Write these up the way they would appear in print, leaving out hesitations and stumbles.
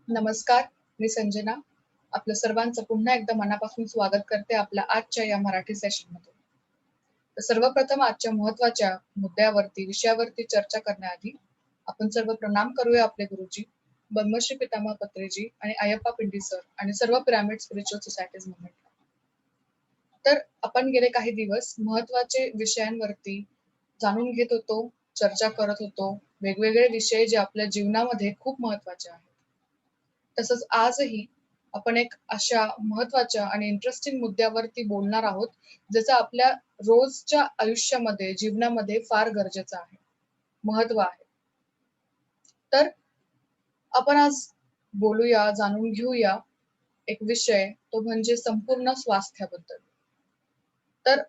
नमस्कार, मी संजना. आपलं सर्वांचं पुन्हा एकदा मनापासून स्वागत करते आपल्या आजच्या या मराठी सेशनमध्ये. तर सर्वप्रथम आजच्या महत्त्वाच्या विषयावरती चर्चा करण्याआधी आपण सर्व प्रणाम करूया आपले गुरुजी, ब्रह्मश्री पितामह पत्रीजी आणि अय्यप्पा पिंडी सर आणि सर्व पिरामिड स्पिरिच्युअल सोसायटीज मुव्हमेंटला. तर आपण गेले काही दिवस महत्त्वाचे विषयांवरती जाणून घेत होतो, चर्चा करत होतो. वेगवेगळे विषय जे आपल्या जीवनामध्ये खूप महत्त्वाचे आहेत. तसंच आजही आपण एक अशा महत्त्वाच्या आणि इंटरेस्टिंग मुद्द्यावरती बोलणार आहोत, ज्याचा आपल्या रोजच्या आयुष्यामध्ये, जीवनामध्ये फार गरजेचा आहे, महत्त्व आहे. तर आपण आज बोलूया, जाणून घेऊया एक विषय, तो म्हणजे संपूर्ण स्वास्थ्याबद्दल. तर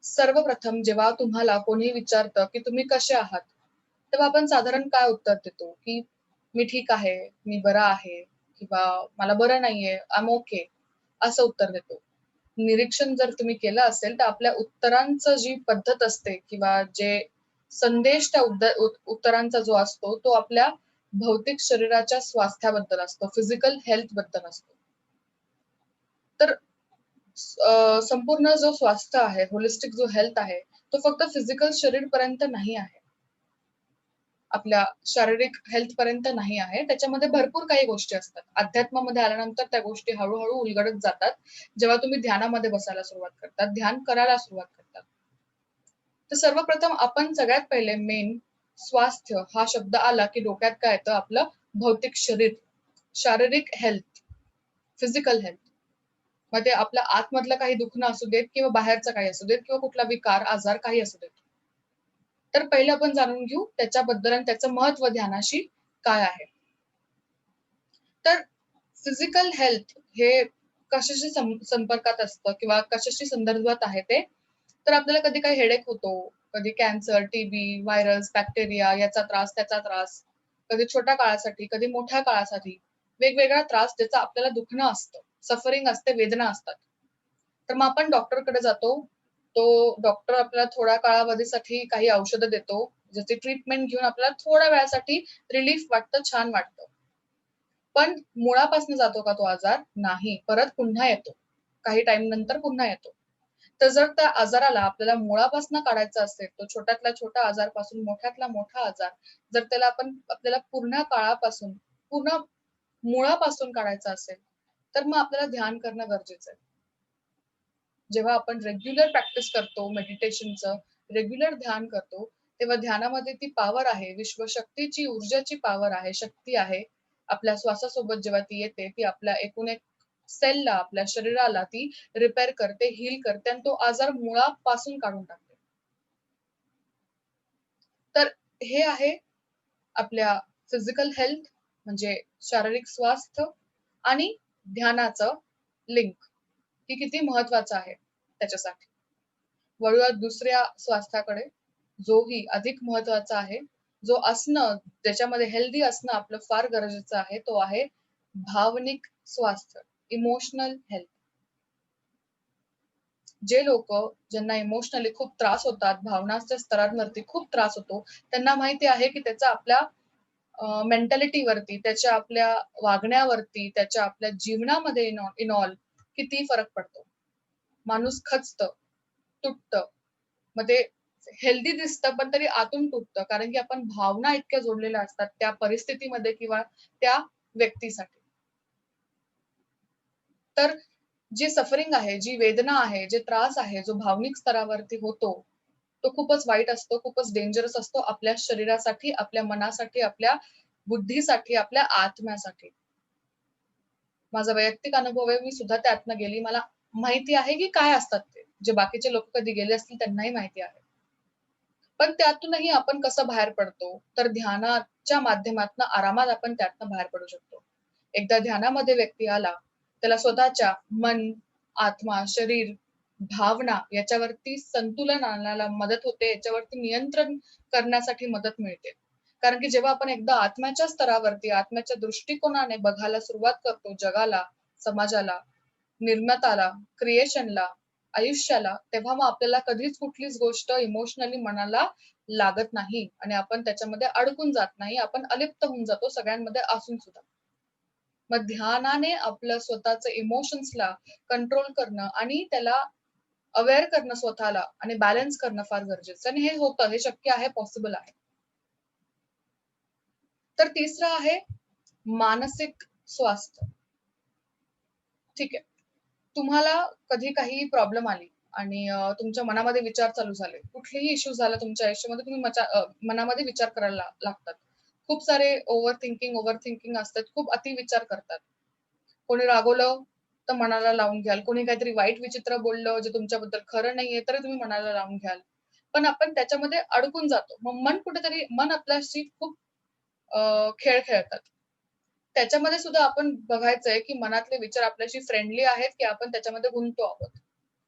सर्वप्रथम जेव्हा तुम्हाला कोणी विचारतं, की तुम्ही कसे आहात? तेव्हा आपण साधारण काय उत्तर देतो, की "मी ठीक आहे, मी बरा आहे" किंवा "मला बरं नाहीये, आय एम ओके" असं उत्तर देतो. निरीक्षण जर तुम्ही केलं असेल, तर आपल्या उत्तरांचं जी पद्धत असते किंवा जे संदेश त्या उत्तरांचा जो असतो, तो आपल्या भौतिक शरीराच्या स्वास्थ्याबद्दल असतो, फिजिकल हेल्थबद्दल असतो. तर संपूर्ण जो स्वास्थ्य आहे, होलिस्टिक जो हेल्थ आहे, तो फक्त फिजिकल शरीरपर्यंत नाही आहे. आपल्या शारीरिक हेल्थपर्यंत नाही आहे. त्याच्यामध्ये भरपूर काही गोष्टी असतात. अध्यात्मामध्ये आल्यानंतर त्या गोष्टी हळू-हळू उलगडत जातात. जेव्हा तुम्ही ध्यानामध्ये बसायला सुरुवात करतात, ध्यान करायला सुरुवात करतात. तर सर्वप्रथम आपण सगळ्यात पहिले मेन स्वास्थ्य हा शब्द आला, की डोक्यात काय येतं आपलं भौतिक शरीर, शारीरिक हेल्थ, फिजिकल हेल्थ. मग ते आपलं आतमधलं काही दुखणं असू देत किंवा बाहेरचं काही असू देत किंवा कुठला विकार, आजार काही असू देत. तर पहिलं आपण जाणून घेऊ त्याच्याबद्दल आणि त्याचं महत्त्व ध्यानाशी काय आहे. तर फिजिकल हेल्थ हे कशाशी संपर्कात असतं किंवा कशाशी संदर्भात आहे ते, तर आपल्याला कधी काही हेडेक होतो, कधी कॅन्सर, टीबी, व्हायरस, बॅक्टेरिया याचा त्रास, त्याचा त्रास, कधी छोट्या काळासाठी, कधी मोठ्या काळासाठी वेगवेगळा त्रास ज्याचं आपल्याला दुखणं असतं, सफरिंग असते, वेदना असतात. तर मग आपण डॉक्टरकडे जातो. तो डॉक्टर आपल्याला थोड्या कालावधीसाठी काही औषधं देतो. ज्याची ट्रीटमेंट घेऊन आपल्याला थोड्या वेळासाठी रिलीफ वाटतं, छान वाटतं. पण मुळापासून जातो का तो आजार? नाही. परत पुन्हा येतो. काही टाईम नंतर पुन्हा येतो. तर जर त्या आजाराला आपल्याला मुळापासून काढायचा असेल, तो छोट्यातला छोटा आजारपासून मोठ्यातला मोठा आजार, जर आपल्याला पूर्ण काळापासून, पूर्ण मुळापासून काढायचा असेल, तर मग आपल्याला ध्यान करणं गरजेचं आहे. जेव्हा आपण रेग्युलर प्रॅक्टिस करतो मेडिटेशनचं, रेग्युलर ध्यान करतो, तेव्हा ध्यानामध्ये ती पॉवर आहे, विश्वशक्तीची, ऊर्जाची पॉवर आहे, शक्ती आहे. आपल्या श्वासासोबत जेव्हा ती येते, ती आपल्या एकूण एक सेलला, आपल्या शरीराला ती रिपेअर करते, हील करते आणि तो आजार मुळापासून काढून टाकते. तर हे आहे आपल्या फिजिकल हेल्थ म्हणजे शारीरिक स्वास्थ्य आणि ध्यानाचं लिंक, की किती महत्वाचं आहे त्याच्यासाठी. वळूया दुसऱ्या स्वास्थ्याकडे, जोही अधिक महत्वाचा आहे. जो असणं, ज्याच्यामध्ये हेल्दी असणं आपलं फार गरजेचं आहे, तो आहे भावनिक स्वास्थ्य, इमोशनल हेल्थ. जे लोकं ज्यांना इमोशनली खूप त्रास होतात, भावनाच्या स्तरांवरती खूप त्रास होतो, त्यांना माहिती आहे की त्याचा आपल्या मेंटॅलिटीवरती, त्याच्या आपल्या वागण्यावरती, त्याच्या आपल्या जीवनामध्ये इन ऑल किती फरक पडतो. माणूस खचतं, तुटतं. मग ते हेल्दी दिसतं, पण तरी आतून तुटतं. कारण की आपण भावना इतक्या जोडलेल्या असतात त्या परिस्थितीमध्ये किंवा त्या व्यक्तीसाठी. तर जी सफरिंग आहे, जी वेदना आहे, जे त्रास आहे, जो भावनिक स्तरावरती होतो, तो खूपच वाईट असतो, खूपच डेंजरस असतो आपल्या शरीरासाठी, आपल्या मनासाठी, आपल्या बुद्धीसाठी, आपल्या आत्म्यासाठी. माझा वैयक्तिक अनुभव आहे, मी सुद्धा त्यातनं गेली. मला माहिती आहे की काय असतात ते. जे बाकीचे लोकं कधी गेले असतील त्यांनाही माहिती आहे. पण त्यातूनही आपण कसं बाहेर पडतो? तर ध्यानाच्या माध्यमातनं आरामात आपण त्यातनं बाहेर पडू शकतो. एकदा ध्यानामध्ये व्यक्ती आला, त्याला स्वतःच्या मन, आत्मा, शरीर, भावना याच्यावरती संतुलन आणायला मदत होते, याच्यावरती नियंत्रण करण्यासाठी मदत मिळते. कारण की जेव्हा आपण एकदा आत्म्याच्या स्तरावरती, आत्म्याच्या दृष्टिकोनाने बघायला सुरुवात करतो जगाला, समाजाला, निर्माताला, क्रिएशनला, आयुष्याला, तेव्हा मग आपल्याला कधीच कुठलीच गोष्ट इमोशनली मनाला लागत नाही आणि आपण त्याच्यामध्ये अडकून जात नाही. आपण अलिप्त होऊन जातो सगळ्यांमध्ये असून सुद्धा. मग ध्यानाने आपलं स्वतःचं इमोशन्सला कंट्रोल करणं आणि त्याला अवेअर करणं स्वतःला आणि बॅलन्स करणं फार गरजेचं आणि हे होतं, हे शक्य आहे, पॉसिबल आहे. तर तिसरं आहे मानसिक स्वास्थ्य. ठीक आहे. तुम्हाला कधी काही प्रॉब्लेम आली आणि तुमच्या मनामध्ये विचार चालू झाले. कुठलेही इश्यू झाला तुमच्या आयुष्यामध्ये तुम्ही मनामध्ये विचार करायला लागतात. खूप सारे ओव्हर थिंकिंग असतात. खूप अतिविचार करतात. कोणी रागवलं तर मनाला लावून घ्याल. कोणी काहीतरी वाईट विचित्र बोललं जे तुमच्याबद्दल खरं नाहीये, तरी तुम्ही मनाला लावून घ्याल. पण आपण त्याच्यामध्ये अडकून जातो. मग मन आपल्याशी खूप खेळ खेळतात. त्याच्यामध्ये सुद्धा आपण बघायचंय, की मनातले विचार आपल्याशी फ्रेंडली आहेत, की आपण त्याच्यामध्ये गुंततो आहोत.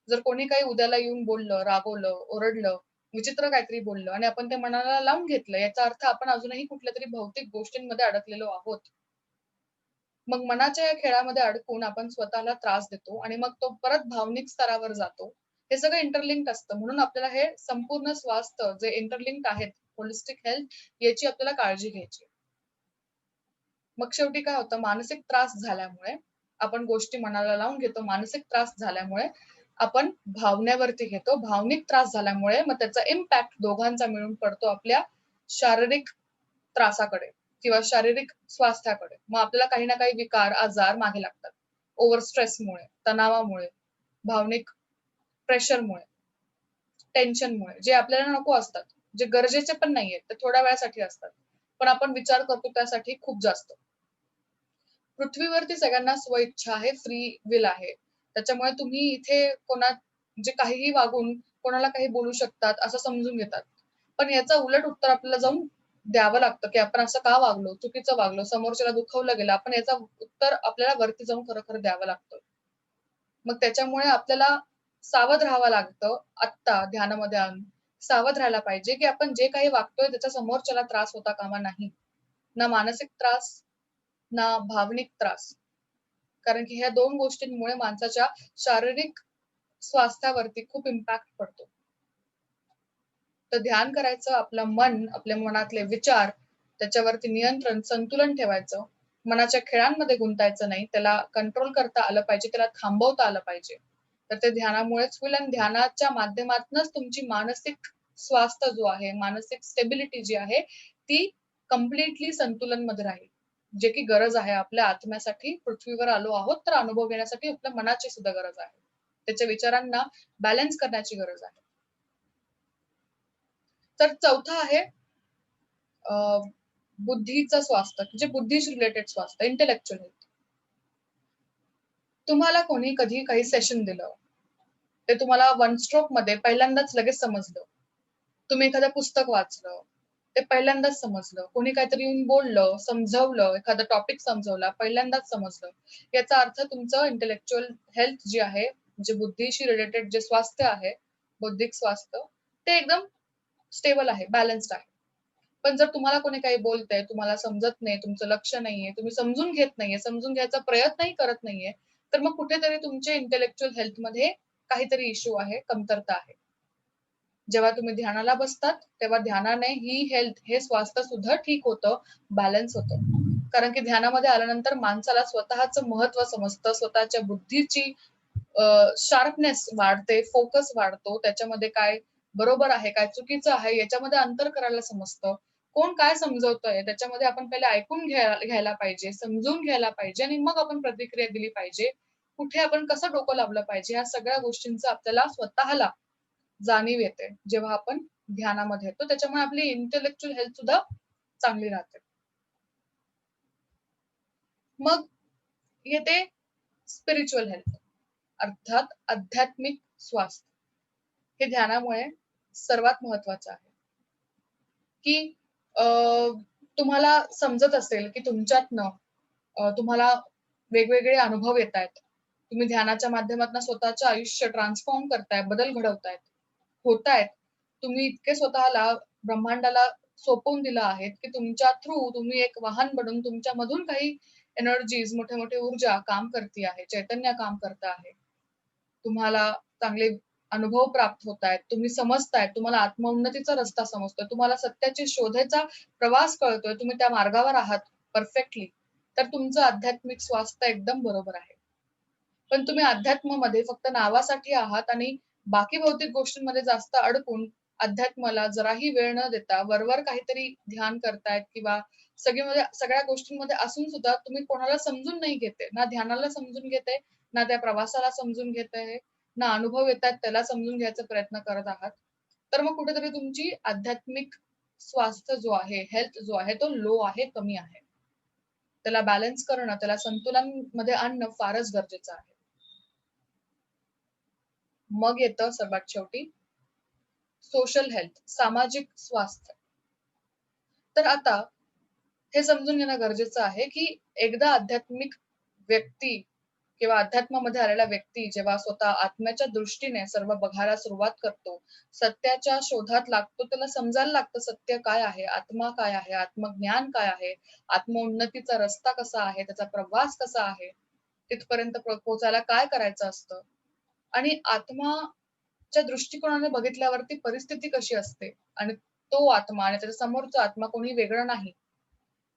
जर कोणी काही उद्याला येऊन बोललं, रागवलं, ओरडलं, विचित्र काहीतरी बोललं आणि आपण ते मनाला लावून घेतलं, याचा अर्थ आपण अजूनही कुठल्यातरी भौतिक गोष्टींमध्ये अडकलेलो आहोत. मग मनाच्या या खेळामध्ये अडकून आपण स्वतःला त्रास देतो आणि मग तो परत भावनिक स्तरावर जातो. हे सगळं इंटरलिंक्ड असतं. म्हणून आपल्याला हे संपूर्ण स्वास्थ्य जे इंटरलिंक्ड आहेत, होलिस्टिक हेल्थ याची आपल्याला काळजी घ्यायची. मग शेवटी काय होतं, मानसिक त्रास झाल्यामुळे आपण गोष्टी मनाला लावून घेतो. मानसिक त्रास झाल्यामुळे आपण भावनेवरती घेतो. भावनिक त्रास झाल्यामुळे मग त्याचा इम्पॅक्ट दोघांचा मिळून पडतो आपल्या शारीरिक त्रासाकडे किंवा शारीरिक स्वास्थ्याकडे. मग आपल्याला काही ना काही विकार, आजार मागे लागतात. ओव्हर स्ट्रेसमुळे, तणावामुळे, भावनिक प्रेशरमुळे, टेन्शनमुळे, जे आपल्याला नको असतात, जे गरजेचे पण नाहीयेत, ते थोड्या वेळासाठी असतात. पण आपण विचार करतो त्यासाठी खूप जास्त. पृथ्वीवरती सगळ्यांना स्वइच्छा आहे, फ्री विल आहे. त्याच्यामुळे तुम्ही इथे म्हणजे काहीही वागून कोणाला काही बोलू शकतात असं समजून घेतात. पण याचं उलट उत्तर आपल्याला जाऊन द्यावं लागतं, की आपण असं का वागलो? चुकीचं वागलो, समोरच्याला दुखावलं गेलं. आपण याचं उत्तर आपल्याला वरती जाऊन खरं-खरं द्यावं लागतं. मग त्याच्यामुळे आपल्याला सावध राहावं लागतं आत्ता ध्यानामध्ये आणून. सावध राहायला पाहिजे, की आपण जे काही वागतोय त्याचा समोरच्याला त्रास होता कामा नाही. ना मानसिक त्रास, ना भावनिक त्रास. कारण की ह्या 2 गोष्टींमुळे माणसाच्या शारीरिक स्वास्थ्यावरती खूप इम्पॅक्ट पडतो. तर ध्यान करायचं, आपलं मन, आपल्या मनातले विचार त्याच्यावरती नियंत्रण, संतुलन ठेवायचं. मनाच्या खेळांमध्ये गुंतायचं नाही. त्याला कंट्रोल करता आलं पाहिजे, त्याला थांबवता आलं पाहिजे. तर ते ध्यानामुळेच होईल आणि ध्यानाच्या माध्यमातूनच तुमची मानसिक स्वास्थ्य जो आहे, मानसिक स्टेबिलिटी जी आहे, ती कंप्लीटली संतुलनमध्ये राहील. जे की गरज आहे आपल्या आत्म्यासाठी. पृथ्वीवर आलो आहोत, तर अनुभव घेण्यासाठी आपल्या मनाची सुद्धा गरज आहे. त्याच्या विचारांना बॅलन्स करण्याची गरज आहे. तर चौथं आहे अ, बुद्धीचं स्वास्थ्य, म्हणजे बुद्धीशी रिलेटेड स्वास्थ्य, इंटेलेक्चुअल हेल्थ. तुम्हाला कोणी कधी काही सेशन दिलं, ते तुम्हाला वन स्ट्रोकमध्ये पहिल्यांदाच लगेच समजलं. तुम्ही एखादं पुस्तक वाचलं, ते पहिल्यांदाच समजलं. कोणी काहीतरी येऊन बोललं, समजावलं, एखादा टॉपिक समजावला, पहिल्यांदाच समजलं. याचा अर्थ तुमचं इंटेलेक्चुअल हेल्थ जी आहे, म्हणजे बुद्धीशी रिलेटेड जे स्वास्थ्य आहे, बौद्धिक स्वास्थ्य, ते एकदम स्टेबल आहे, बॅलन्स्ड आहे. पण जर तुम्हाला कोणी काही बोलतंय, तुम्हाला समजत नाही, तुमचं लक्ष नाहीये, तुम्ही समजून घेत नाहीये, समजून घ्यायचा प्रयत्नही करत नाहीये, तर मग कुठेतरी तुमच्या इंटेलेक्चुअल हेल्थमध्ये काहीतरी इश्यू आहे, कमतरता आहे. जेव्हा तुम्ही ध्यानाला बसतात, तेव्हा ध्यानाने ही हेल्थ, हे स्वास्थ्य सुद्धा ठीक होतं, बॅलन्स होतं. कारण की ध्यानामध्ये आल्यानंतर माणसाला स्वतःचं महत्त्व समजतं, स्वतःच्या बुद्धीची शार्पनेस वाढते, फोकस वाढतो. त्याच्यामध्ये काय बरोबर आहे, काय चुकीचं आहे, याच्यामध्ये अंतर करायला समजतं. कोण काय समजवतंय, त्याच्यामध्ये आपण पहिले ऐकून घ्यायला पाहिजे, समजून घ्यायला पाहिजे आणि मग आपण प्रतिक्रिया दिली पाहिजे. कुठे आपण कसं डोकं लावलं पाहिजे, ह्या सगळ्या गोष्टींचं आपल्याला स्वतःला जाणीव येते, जेव्हा आपण ध्यानामध्ये येतो. त्याच्यामुळे आपली इंटेलेक्चुअल हेल्थ सुद्धा चांगली राहते. मग येते स्पिरिच्युअल हेल्थ, अर्थात आध्यात्मिक स्वास्थ्य. हे ध्यानामुळे सर्वात महत्वाचं आहे, की अ, तुम्हाला समजत असेल, की तुमच्यातनं तुम्हाला वेगवेगळे अनुभव येतायत. तुम्ही ध्यानाच्या माध्यमातून स्वतःचं आयुष्य ट्रान्सफॉर्म करताय, बदल घडवतायत, होतायत. तुम्ही इतके स्वतःला ब्रह्मांडाला सोपवून दिलं आहेत, की तुमच्या थ्रू तुम्ही एक वाहन बनून तुमच्यामधून काही एनर्जीज, मोठे-मोठे ऊर्जा काम करती आहे, चैतन्य काम करत आहे. तुम्हाला चांगले अनुभव प्राप्त होतायत. तुम्ही समजताय, तुम्हाला आत्मोन्नतीचा रस्ता समजतोय. तुम्हाला सत्याच्या शोधेचा प्रवास कळतोय. तुम्ही त्या मार्गावर आहात परफेक्टली. तर तुमचं आध्यात्मिक स्वास्थ्य एकदम बरोबर आहे. पण तुम्ही अध्यात्मामध्ये फक्त नावासाठी आहात आणि बाकी भौतिक गोष्टींमध्ये जास्त अडकून अध्यात्माला जराही वेळ न देता वरवर काहीतरी ध्यान करतायत किंवा सगळ्या गोष्टींमध्ये असून सुद्धा तुम्ही कोणाला समजून नाही घेते. ना ध्यानाला समजून घेते, ना त्या प्रवासाला समजून घेताय, ना अनुभव येतात त्याला समजून घ्यायचा प्रयत्न करत आहात. तर मग कुठेतरी तुमची आध्यात्मिक स्वास्थ्य जो आहे, हेल्थ जो आहे तो लो आहे, कमी आहे. त्याला बॅलन्स करणं, त्याला संतुलनमध्ये आणणं फारच गरजेचं आहे. मग येतं सर्वात शेवटी सोशल हेल्थ, सामाजिक स्वास्थ्य. तर आता हे समजून घेणं गरजेचं आहे, की एकदा आध्यात्मिक व्यक्ती किंवा अध्यात्मामध्ये आलेला व्यक्ती जेव्हा स्वतः आत्म्याच्या दृष्टीने सर्व बघायला सुरुवात करतो, सत्याच्या शोधात लागतो, त्याला समजायला लागतं सत्य काय आहे, आत्मा काय आहे, आत्मज्ञान काय आहे, आत्मोन्नतीचा रस्ता कसा आहे, त्याचा प्रवास कसा आहे, तिथपर्यंत पोहोचायला काय करायचं असतं आणि आत्माच्या दृष्टिकोनाने बघितल्यावरती परिस्थिती कशी असते आणि तो आत्मा आणि त्याच्या समोरचा आत्मा कोणी वेगळं नाही.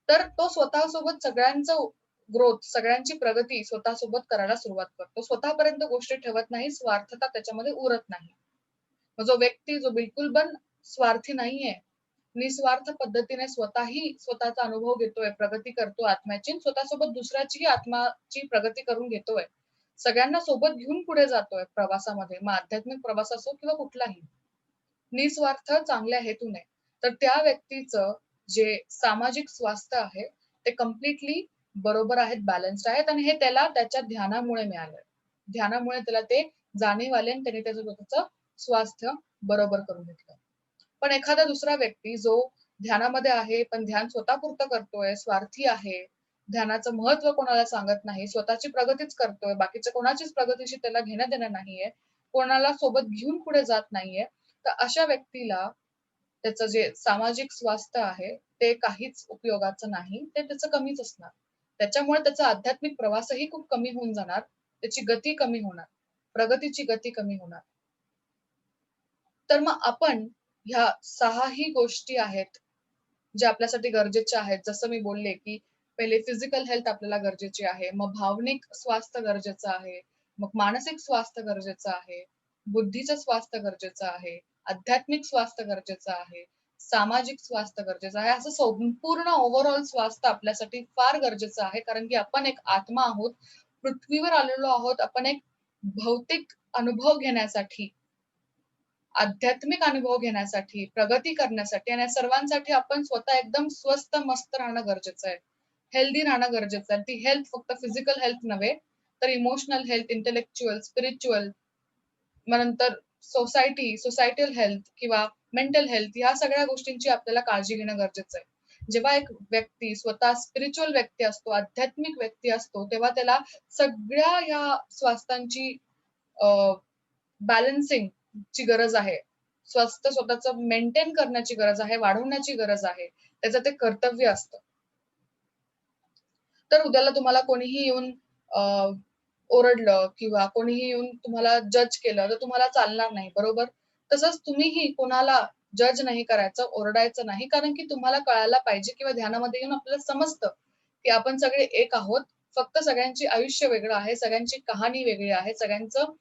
तर तो स्वतःसोबत सगळ्यांचं ग्रोथ, सगळ्यांची प्रगती स्वतःसोबत करायला सुरुवात करतो. स्वतःपर्यंत गोष्टी ठेवत नाही, स्वार्थता त्याच्यामध्ये उरत नाही. मग जो व्यक्ती जो बिलकुल पण स्वार्थी नाहीये, निस्वार्थ पद्धतीने स्वतःही स्वतःचा अनुभव घेतोय, प्रगती करतोय आत्म्याची आणि स्वतःसोबत दुसऱ्याचीही आत्माची प्रगती करून घेतोय. सगळ्यांना सोबत घेऊन पुढे जातोय प्रवासामध्ये. मग आध्यात्मिक प्रवास असो किंवा कुठलाही. निस्वार्थ चांगल्या हेतूने. तर त्या व्यक्तीचं जे सामाजिक स्वास्थ्य आहे, ते कंप्लीटली बरोबर आहेत, बॅलन्स्ड आहेत आणि हे त्याला त्याच्या ध्यानामुळे मिळालंय. ध्यानामुळे त्याला ते जाणीव आली आणि त्याने त्याचं स्वतःचं स्वास्थ्य बरोबर करून घेतलं. पण एखादा दुसरा व्यक्ती जो ध्यानामध्ये आहे, पण ध्यान स्वतःपुरतं करतोय, स्वार्थी आहे, ध्यानाचं महत्त्व कोणाला सांगत नाही, स्वतःची प्रगतीच करतोय, बाकीच्या कोणाचीच प्रगतीशी त्याला घेणं-देणं नाहीये, कोणाला सोबत घेऊन पुढे जात नाहीये, तर अशा व्यक्तीला त्याचं जे सामाजिक स्वास्थ्य आहे, ते काहीच उपयोगाचं नाही. ते त्याचं कमीच असणार. त्याच्यामुळे त्याचा आध्यात्मिक प्रवासही खूप कमी होऊन जाणार. त्याची गती कमी होणार. प्रगतीची गती कमी होणार. तर मग आपण ह्या 6 ही गोष्टी आहेत, ज्या आपल्यासाठी गरजेच्या आहेत. जसं मी बोलले, की पहिले फिजिकल हेल्थ आपल्याला गरजेची आहे. मग भावनिक स्वास्थ्य गरजेचं आहे. मग मानसिक स्वास्थ्य गरजेचं आहे. बुद्धीचं स्वास्थ्य गरजेचं आहे. आध्यात्मिक स्वास्थ्य गरजेचं आहे. सामाजिक स्वास्थ्य गरजेचं आहे. असं संपूर्ण ओव्हरऑल स्वास्थ्य आपल्यासाठी फार गरजेचं आहे. कारण की आपण एक आत्मा आहोत. पृथ्वीवर आलेलो आहोत. आपण एक भौतिक अनुभव घेण्यासाठी आध्यात्मिक अनुभव घेण्यासाठी, प्रगती करण्यासाठी आणि या सर्वांसाठी आपण स्वतः एकदम स्वस्थ मस्त राहणं गरजेचं आहे. हेल्दी राहणं गरजेचं आहे. ती हेल्थ फक्त फिजिकल हेल्थ नव्हे, तर इमोशनल हेल्थ, इंटेलेक्चुअल, स्पिरिच्युअल, मग नंतर सोसायटीयल हेल्थ किंवा मेंटल हेल्थ ह्या सगळ्या गोष्टींची आपल्याला काळजी घेणं गरजेचं आहे. जेव्हा एक व्यक्ती स्वतः स्पिरिच्युअल व्यक्ती असतो, आध्यात्मिक व्यक्ती असतो, तेव्हा त्याला सगळ्या ह्या स्वास्थ्यांची बॅलन्सिंग ची गरज आहे. स्वास्थ्य स्वतःचं मेंटेन करण्याची गरज आहे, वाढवण्याची गरज आहे. त्याचं ते कर्तव्य असतं. तर उद्याला तुम्हाला कोणीही येऊन अ, ओरडलं किंवा कोणीही येऊन तुम्हाला जज केलं, तर तुम्हाला चालणार नाही, बरोबर? तसंच तुम्हीही कोणाला जज नाही करायचं, ओरडायचं नाही. कारण की तुम्हाला कळायला पाहिजे किंवा ध्यानामध्ये येऊन आपल्याला समजतं, की आपण सगळे एक आहोत. फक्त सगळ्यांची आयुष्य वेगळं आहे, सगळ्यांची कहाणी वेगळी आहे, सगळ्यांचं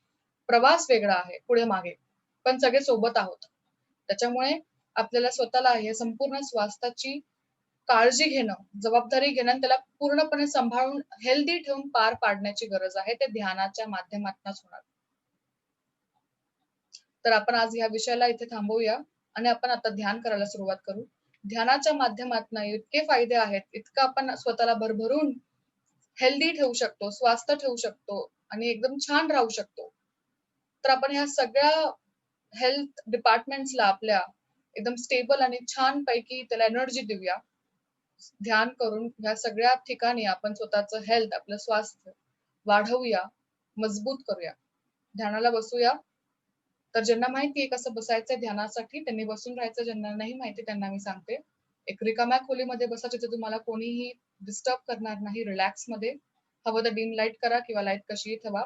प्रवास वेगळा आहे पुढे-मागे. पण सगळे सोबत आहोत. त्याच्यामुळे आपल्याला स्वतःला हे संपूर्ण स्वास्थ्याची काळजी घेणं, जबाबदारी घेणं आणि त्याला पूर्णपणे सांभाळून हेल्दी ठेवून पार पाडण्याची गरज आहे. ते ध्यानाच्या माध्यमातनच होणार. तर आपण आज ह्या विषयाला इथे थांबवूया आणि आपण आता ध्यान करायला सुरुवात करू. ध्यानाच्या माध्यमातनं इतके फायदे आहेत, इतकं आपण स्वतःला भरभरून हेल्दी ठेवू शकतो, स्वास्थ्य ठेवू शकतो आणि एकदम छान राहू शकतो. तर आपण ह्या सगळ्या हेल्थ डिपार्टमेंट्सला आपल्या एकदम स्टेबल आणि छानपैकी त्याला एनर्जी देऊया. ध्यान करून ह्या सगळ्या ठिकाणी आपण स्वतःचं हेल्थ, आपलं स्वास्थ्य वाढवूया, मजबूत करूया. ध्यानाला बसूया. तर ज्यांना माहिती आहे कसं बसायचंय ध्यानासाठी त्यांनी बसून राहायचं. ज्यांना नाही माहिती त्यांना मी सांगते. एक रिकाम्या खोलीमध्ये बसा जिथे तुम्हाला कोणीही डिस्टर्ब करणार नाही. रिलॅक्समध्ये. हवं तर डिम लाईट करा किंवा लाईट कशीही ठेवा.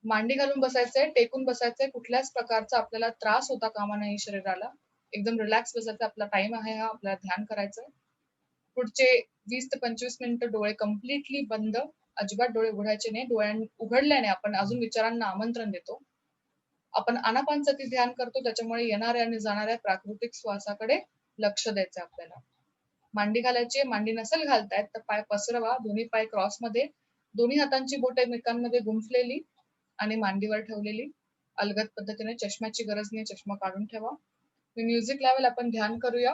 मांडी घालून बसायचंय, टेकून बसायचंय. कुठल्याच प्रकारचा आपल्याला त्रास होता कामा नये शरीराला. एकदम रिलॅक्स बसायचं. आपला टाईम आहे हा आपल्याला ध्यान करायचंय. पुढचे 20 ते 25 मिनिटं डोळे कम्प्लिटली बंद, अजिबात डोळे उघडायचे नाही. उघडल्याने आपण अजून विचारांना आमंत्रण देतो. आपण आनापानसती ध्यान करतो, त्याच्यामुळे येणाऱ्या आणि जाणाऱ्या प्राकृतिक श्वासाकडे लक्ष द्यायचं आपल्याला. मांडी घालायची, मांडी नसेल घालतायत तर पाय पसरवा, दोन्ही पाय क्रॉसमध्ये, दोन्ही हातांची बोटे एकमेकांमध्ये गुंफलेली आणि मांडीवर ठेवलेली. अलगद पद्धतीने, चष्म्याची गरज नाही, चष्मा काढून ठेवा. मी म्युझिक लावेल, आपण ध्यान करूया.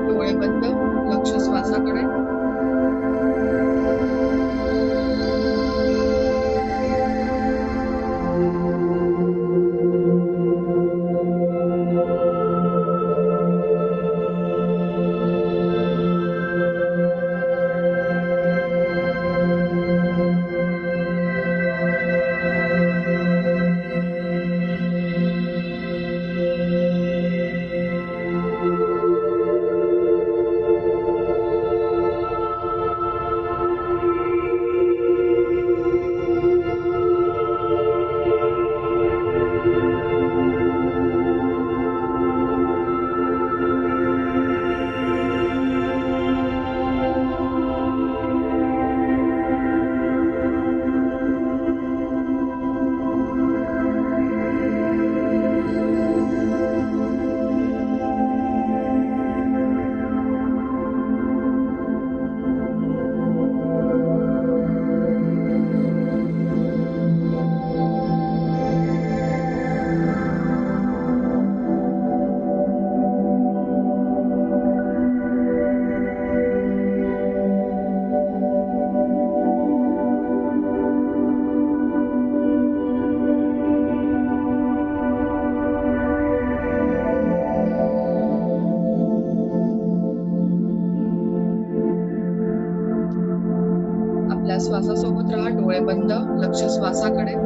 डोळे बंद, लक्ष श्वासाकडे. आपल्या श्वासासोबत राहा, डोळे बंद, लक्ष श्वासाकडे.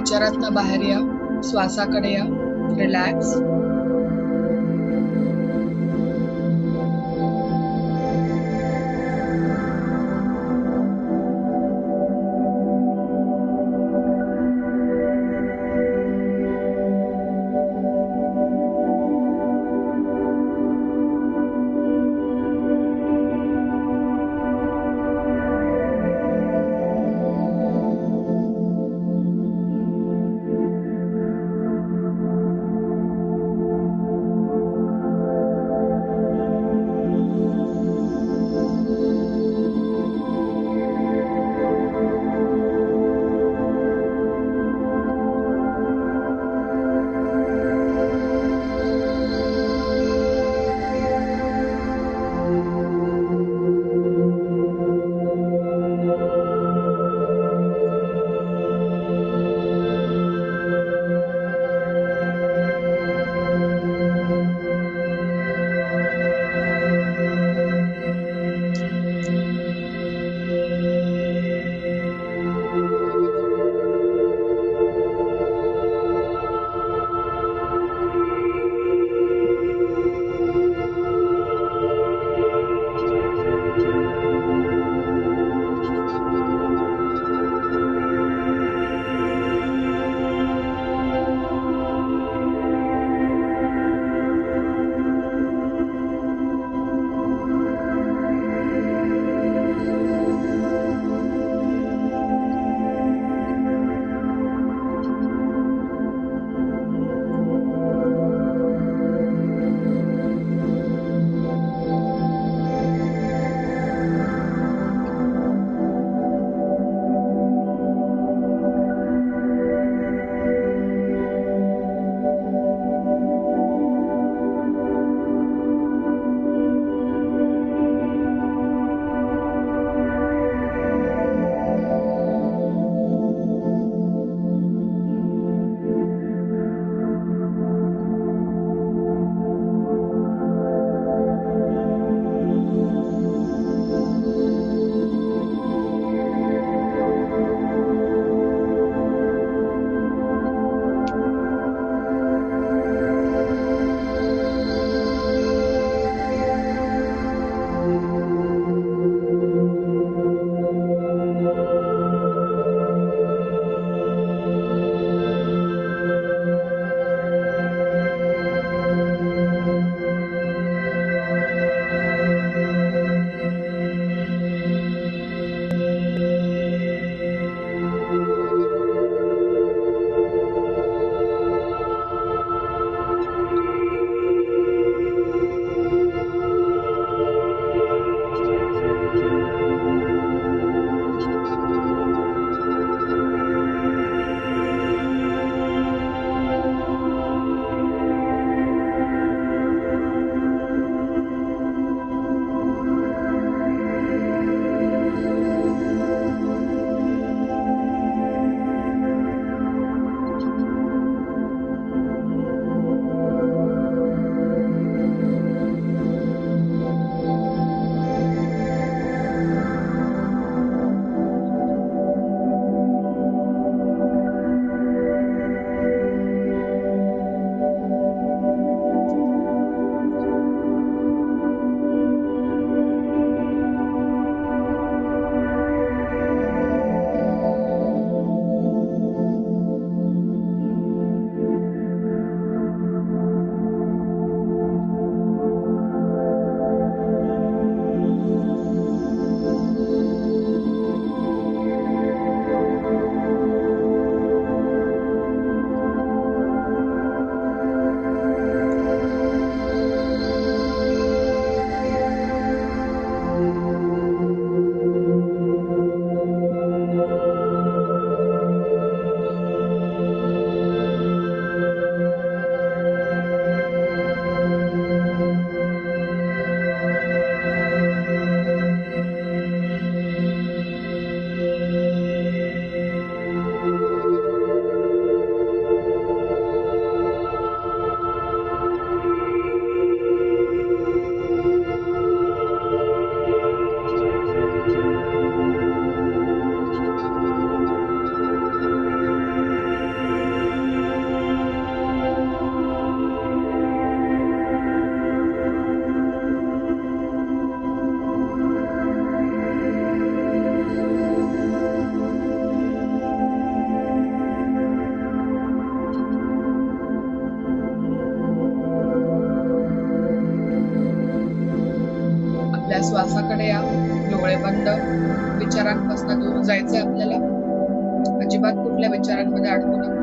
विचारातनं बाहेर या, श्वासाकडे या, रिलॅक्स. आपल्या श्वासाकडे या. डोळे बंद. विचारांपासून दूर जायचंय आपल्याला. अजिबात कुठल्या विचारांमध्ये अडकू नका.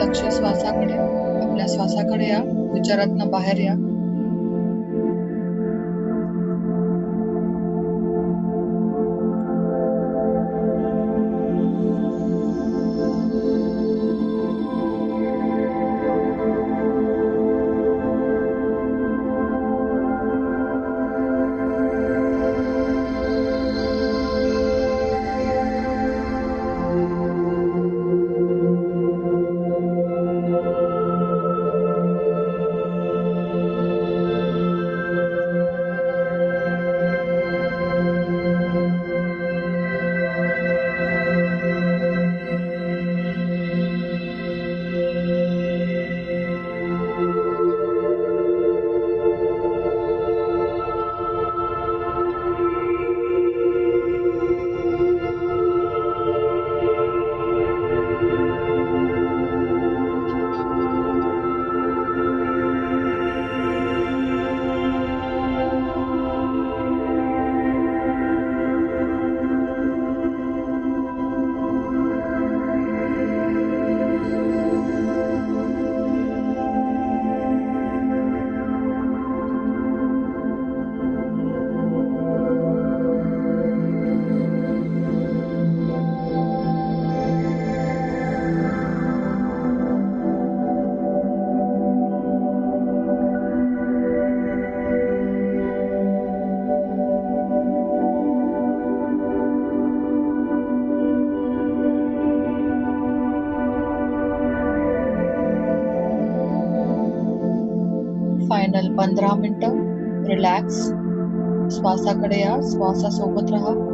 लक्ष श्वासाकडे. आपल्या श्वासाकडे या, विचारातनं बाहेर या. फायनल 15 मिनिटं रिलॅक्स. श्वासाकडे या, श्वासासोबत राहा.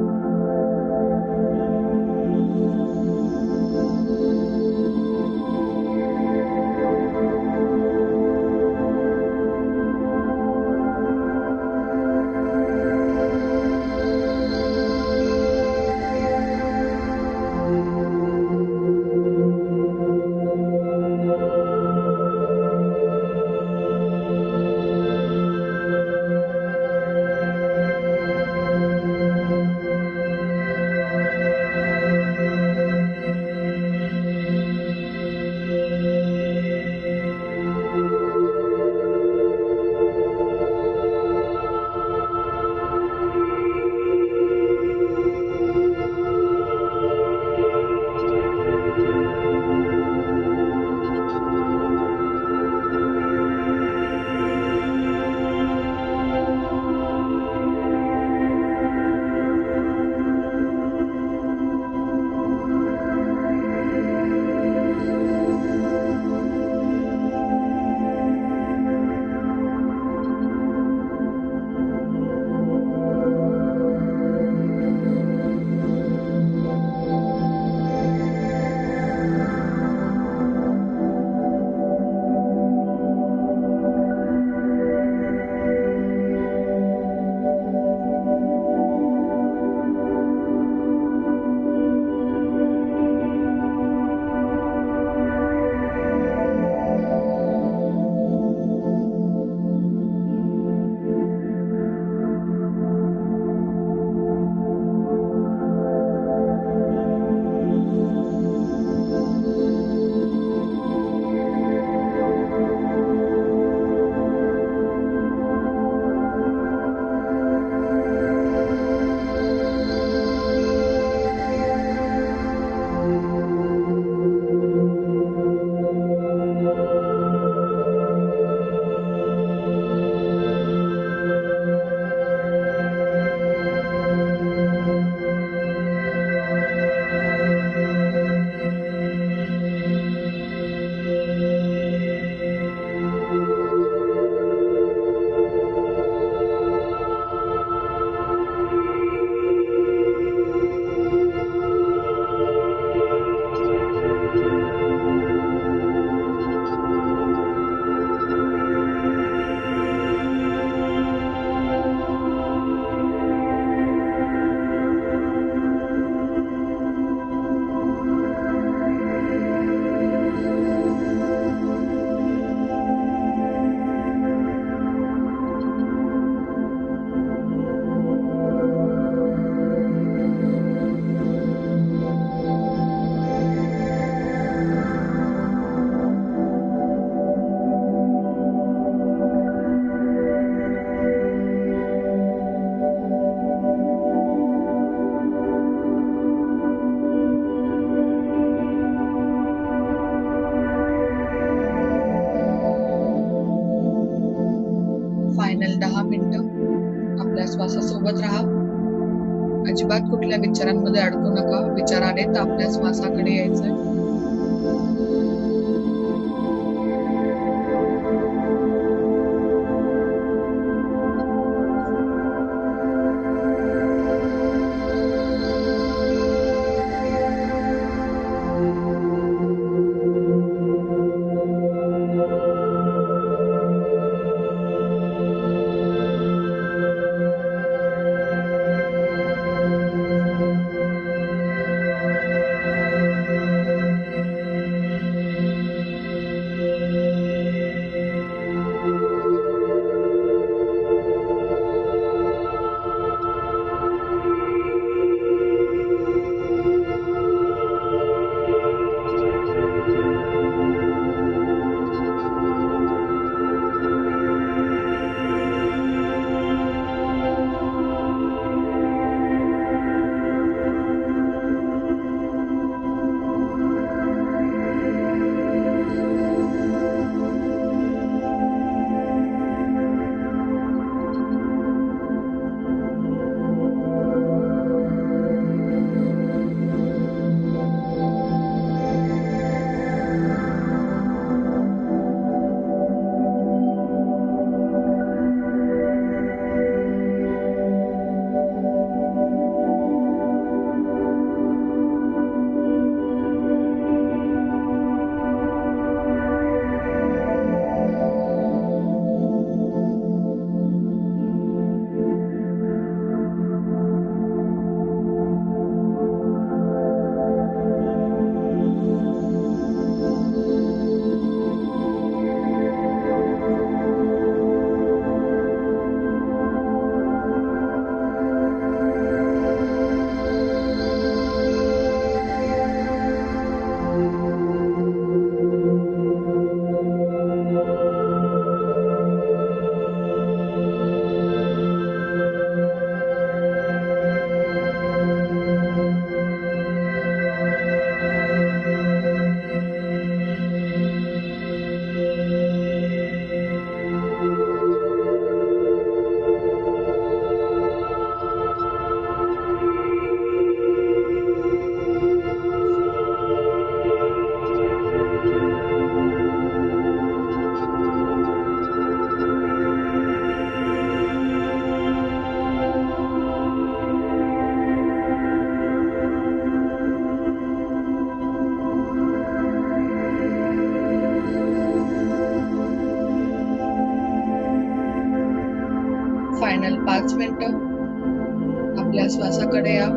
श्वासासोबत राहा. अजिबात कुठल्या विचारांमध्ये अडकू नका. विचार आले तर आपल्या श्वासाकडे यायचंय. फायनल 5 मिनिटं आपल्या श्वासाकडे या.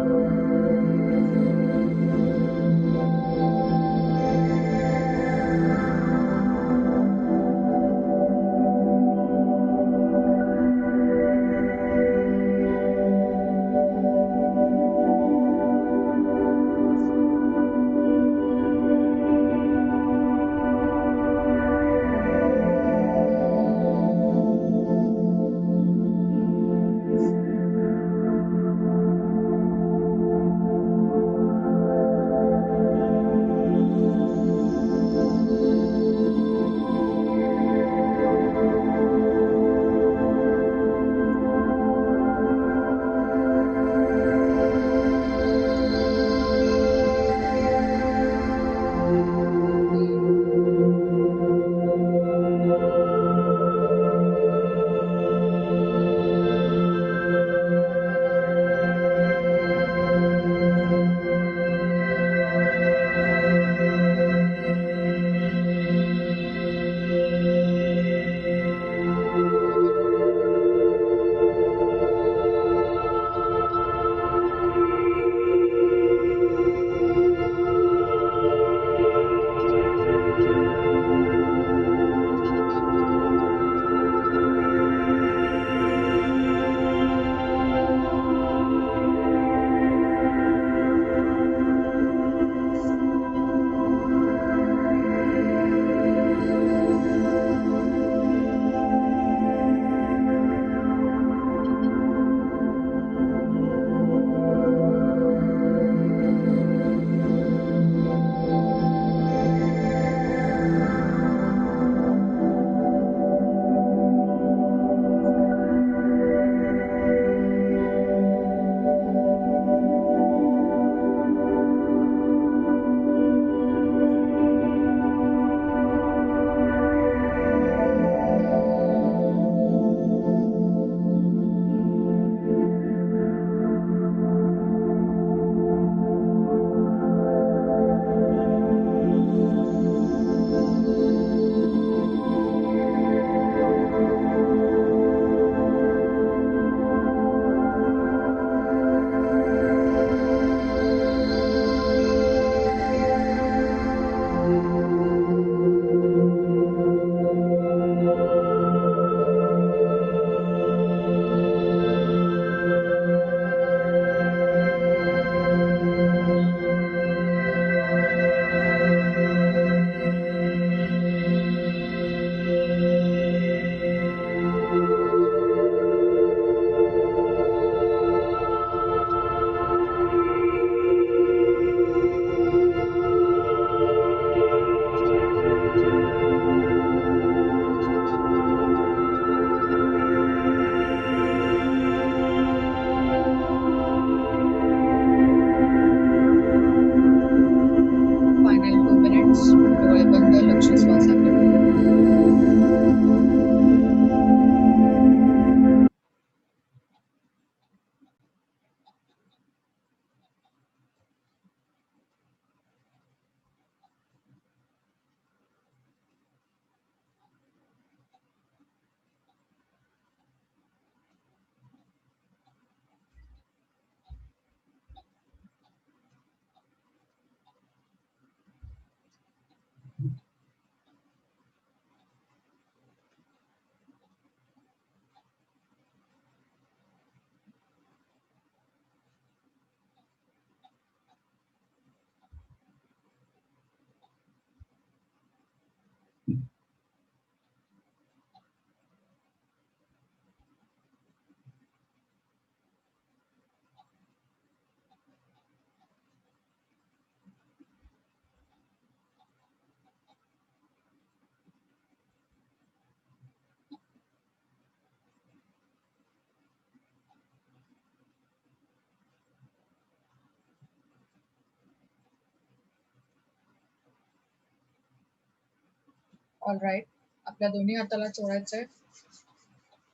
All right. आपल्या दोन्ही हाताला चोळायचंय,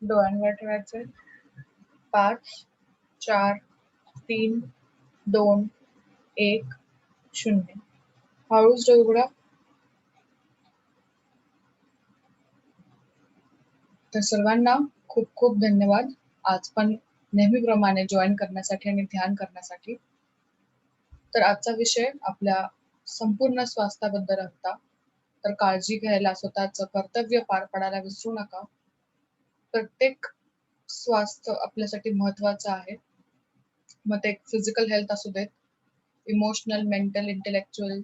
डोळ्यांवर ठेवायचंय. 5, 4, 3, 2, 1, 0. हळूच डोळे उघडा. तर सर्वांना खूप खूप धन्यवाद. आज पण नेहमीप्रमाणे जॉइन करण्यासाठी आणि ध्यान करण्यासाठी. तर आजचा विषय आपल्या संपूर्ण स्वास्थ्याबद्दल होता. तर काळजी घ्यायला, स्वतःचं कर्तव्य पार पाडायला विसरू नका. प्रत्येक स्वास्थ्य आपल्यासाठी महत्त्वाचं आहे. मग ते फिजिकल हेल्थ असू देत, इमोशनल, मेंटल, इंटेलेक्चुअल,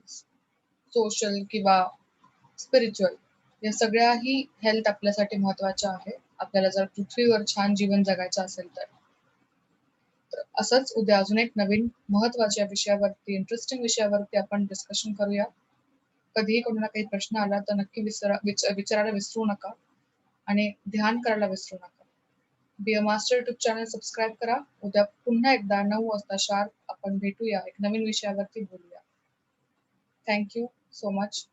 सोशल किंवा स्पिरिच्युअल, या सगळ्याही हेल्थ आपल्यासाठी महत्त्वाच्या आहे. आपल्याला जर पृथ्वीवर छान जीवन जगायचं असेल तर. तर असंच उद्या अजून एक नवीन महत्त्वाच्या विषयावरती, इंटरेस्टिंग विषयावरती आपण डिस्कशन करूया. कधीही कोणाला काही प्रश्न आला तर नक्की विचारायला विसरू नका आणि ध्यान करायला विसरू नका. Be a master YouTube channel subscribe करा. उद्या पुन्हा एकदा 9 वाजता शार्प आपण भेटूया. एक नवीन विषयावरती बोलूया. Thank you so much.